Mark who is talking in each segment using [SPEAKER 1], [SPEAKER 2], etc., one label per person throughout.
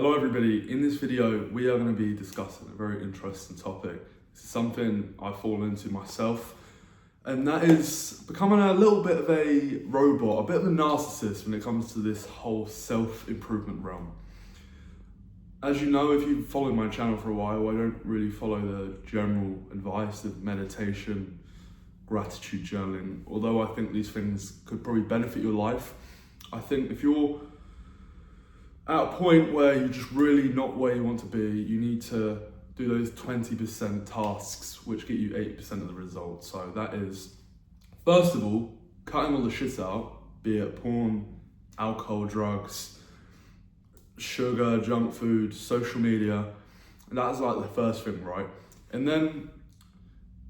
[SPEAKER 1] Hello everybody, in this video we are going to be discussing a very interesting topic. This is something I've fallen into myself, and that is becoming a little bit of a robot, a bit of a narcissist when it comes to this whole self-improvement realm. As you know, if you've followed my channel for a while, I don't really follow the general advice of meditation, gratitude journaling, although I think these things could probably benefit your life. I think if you're at a point where you're just really not where you want to be, you need to do those 20% tasks which get you 80% of the results. So that is, first of all, cutting all the shit out, be it porn, alcohol, drugs, sugar, junk food, social media. And that's like the first thing, right? And then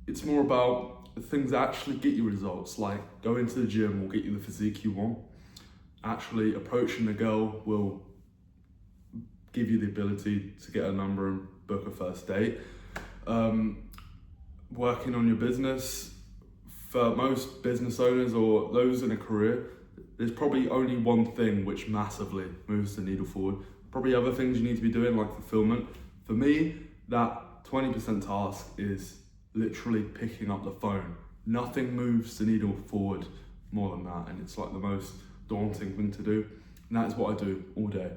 [SPEAKER 1] it's more about the things that actually get you results, like going to the gym will get you the physique you want. Actually approaching a girl will give you the ability to get a number and book a first date. Working on your business, for most business owners or those in a career, there's probably only one thing which massively moves the needle forward. Probably other things you need to be doing, like fulfillment. For me, that 20% task is literally picking up the phone. Nothing moves the needle forward more than that, and it's like the most daunting thing to do. And that is what I do all day.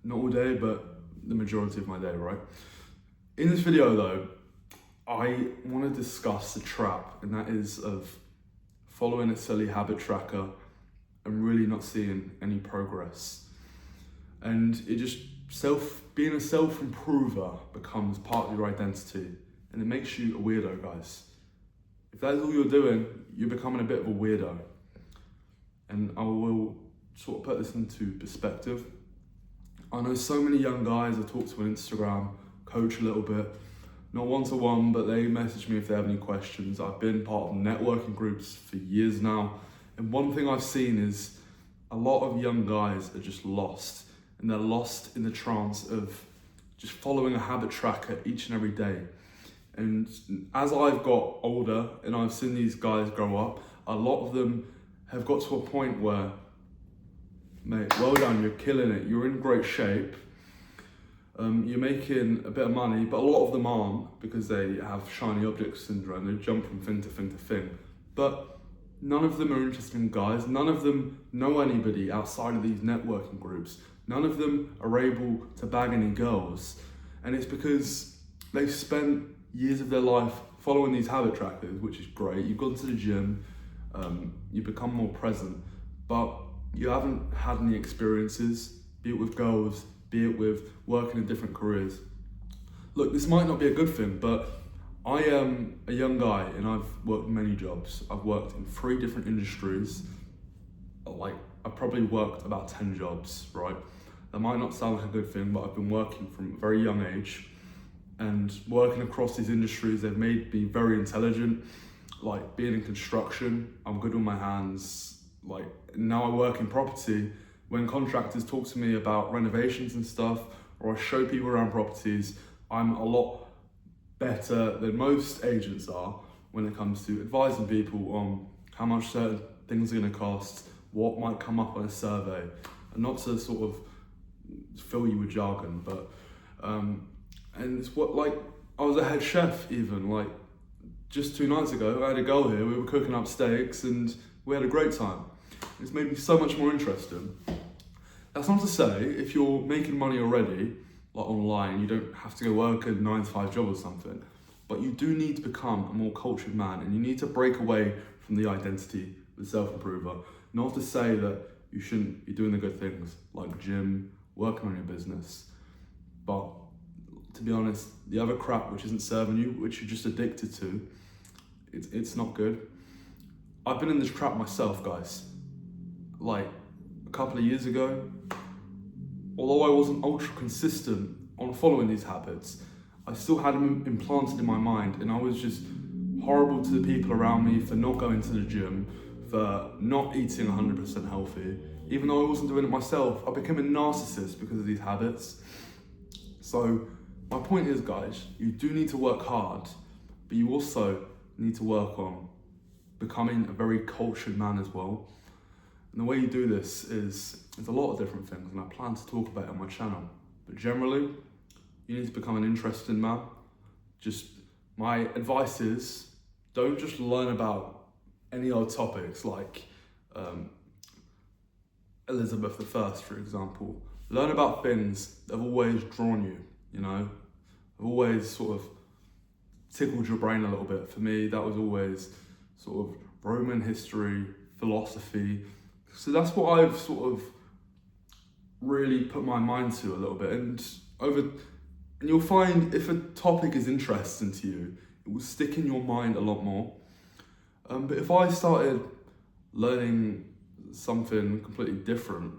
[SPEAKER 1] Not all day, but the majority of my day, right? In this video though, I want to discuss the trap, and that is of following a silly habit tracker and really not seeing any progress. And it just, being a self-improver becomes part of your identity, and it makes you a weirdo, guys. If that's all you're doing, you're becoming a bit of a weirdo. And I will sort of put this into perspective. I know so many young guys I talk to on Instagram, coach a little bit, not one-to-one, but they message me if they have any questions. I've been part of networking groups for years now, and one thing I've seen is a lot of young guys are just lost, and they're lost in the trance of just following a habit tracker each and every day. And as I've got older and I've seen these guys grow up, a lot of them have got to a point where, mate, well done, you're killing it, you're in great shape, you're making a bit of money, but a lot of them aren't because they have shiny object syndrome, they jump from thing to thing to thing. But none of them are interested in guys, none of them know anybody outside of these networking groups, none of them are able to bag any girls, and it's because they've spent years of their life following these habit trackers, which is great. You've gone to the gym, you become more present, but you haven't had any experiences, be it with girls, be it with working in different careers. Look, this might not be a good thing, but I am a young guy and I've worked many jobs. I've worked in 3 different industries. I've probably worked about 10 jobs, right? That might not sound like a good thing, but I've been working from a very young age, and working across these industries, they've made me very intelligent. Like being in construction, I'm good with my hands. Like now I work in property. When contractors talk to me about renovations and stuff, or I show people around properties, I'm a lot better than most agents are when it comes to advising people on how much certain things are going to cost, what might come up on a survey, and not to sort of fill you with jargon, but and it's what, like, I was a head chef even, like just 2 nights ago, I had a girl here, we were cooking up steaks and we had a great time. It's made me so much more interesting. That's not to say, if you're making money already, like online, you don't have to go work a 9-to-5 job or something, but you do need to become a more cultured man, and you need to break away from the identity of the self-improver. Not to say that you shouldn't be doing the good things, like gym, working on your business, but to be honest, the other crap which isn't serving you, which you're just addicted to, it's not good. I've been in this trap myself, guys. Like a couple of years ago, although I wasn't ultra consistent on following these habits, I still had them implanted in my mind, and I was just horrible to the people around me for not going to the gym, for not eating 100% healthy. Even though I wasn't doing it myself, I became a narcissist because of these habits. So my point is, guys, you do need to work hard, but you also need to work on becoming a very cultured man as well. And the way you do this is a lot of different things, and I plan to talk about it on my channel. But generally, you need to become an interesting man. Just my advice is, don't just learn about any old topics like Elizabeth I, for example. Learn about things that have always drawn you, you know, have always sort of tickled your brain a little bit. For me, that was always sort of Roman history, philosophy. So that's what I've sort of really put my mind to a little bit. And you'll find if a topic is interesting to you, it will stick in your mind a lot more. But if I started learning something completely different,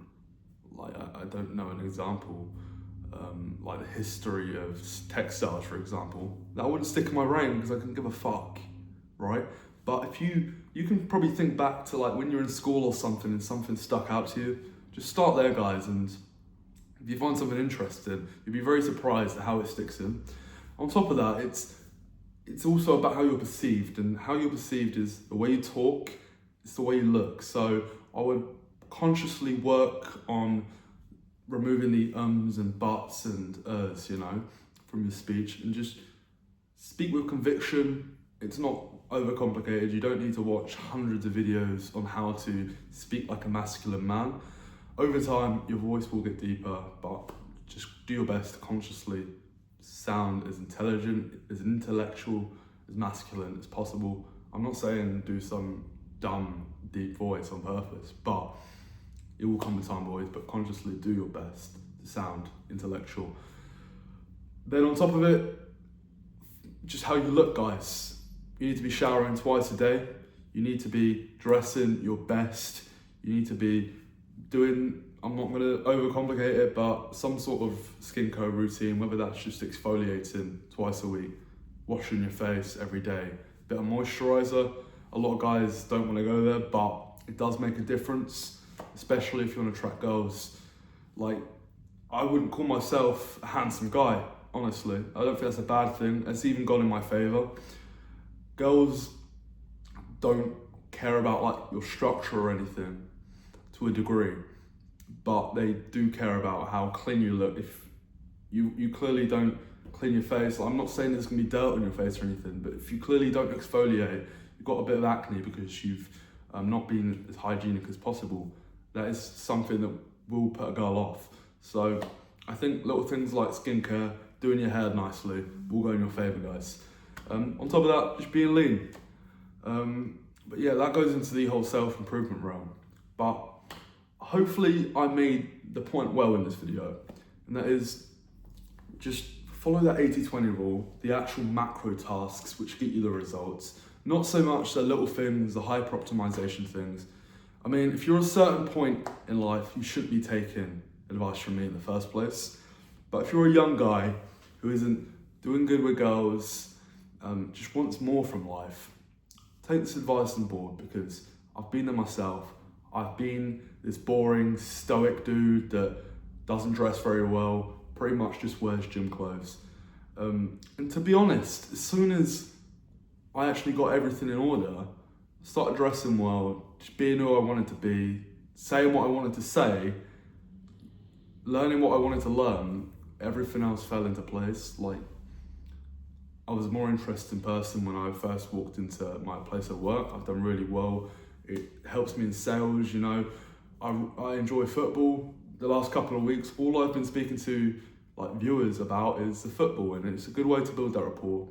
[SPEAKER 1] like I don't know an example, like the history of textiles, for example, that wouldn't stick in my brain because I couldn't give a fuck, right? But if you can probably think back to like when you're in school or something and something stuck out to you, just start there, guys. And if you find something interesting, you'll be very surprised at how it sticks in. On top of that, it's also about how you're perceived, and how you're perceived is the way you talk, it's the way you look. So I would consciously work on removing the ums and buts and ers, you know, from your speech, and just speak with conviction. It's not overcomplicated. You don't need to watch hundreds of videos on how to speak like a masculine man. Over time, your voice will get deeper, but just do your best to consciously sound as intelligent, as intellectual, as masculine as possible. I'm not saying do some dumb, deep voice on purpose, but it will come with time, boys. But consciously do your best to sound intellectual. Then on top of it, just how you look, guys. You need to be showering twice a day. You need to be dressing your best. You need to be doing, I'm not gonna overcomplicate it, but some sort of skincare routine, whether that's just exfoliating twice a week, washing your face every day, bit of moisturizer. A lot of guys don't wanna go there, but it does make a difference, especially if you wanna attract girls. Like, I wouldn't call myself a handsome guy, honestly. I don't think that's a bad thing. It's even gone in my favor. Girls don't care about like your structure or anything to a degree, but they do care about how clean you look. If you clearly don't clean your face, like, I'm not saying there's gonna be dirt on your face or anything, but if you clearly don't exfoliate, you've got a bit of acne because you've not been as hygienic as possible, that is something that will put a girl off. So I think little things like skincare, doing your hair nicely, will go in your favor, guys. On top of that, just being lean. But yeah, that goes into the whole self-improvement realm. But hopefully I made the point well in this video, and that is just follow that 80-20 rule, the actual macro tasks which get you the results, not so much the little things, the hyper optimization things. I mean, if you're at a certain point in life, you shouldn't be taking advice from me in the first place. But if you're a young guy who isn't doing good with girls, just wants more from life, take this advice on board, because I've been there myself. I've been this boring, stoic dude that doesn't dress very well, pretty much just wears gym clothes. And to be honest, as soon as I actually got everything in order, started dressing well, just being who I wanted to be, saying what I wanted to say, learning what I wanted to learn, everything else fell into place. Like, I was a more interesting person when I first walked into my place of work. I've done really well. It helps me in sales, you know. I enjoy football. The last couple of weeks, all I've been speaking to like viewers about is the football, and it's a good way to build that rapport.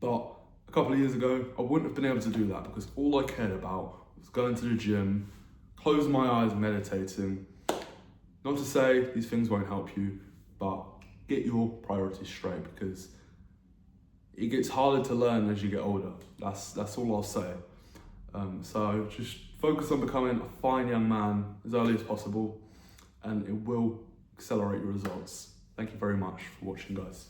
[SPEAKER 1] But a couple of years ago, I wouldn't have been able to do that because all I cared about was going to the gym, closing my eyes, meditating. Not to say these things won't help you, but get your priorities straight, because it gets harder to learn as you get older. That's all I'll say. So just focus on becoming a fine young man as early as possible, and it will accelerate your results. Thank you very much for watching, guys.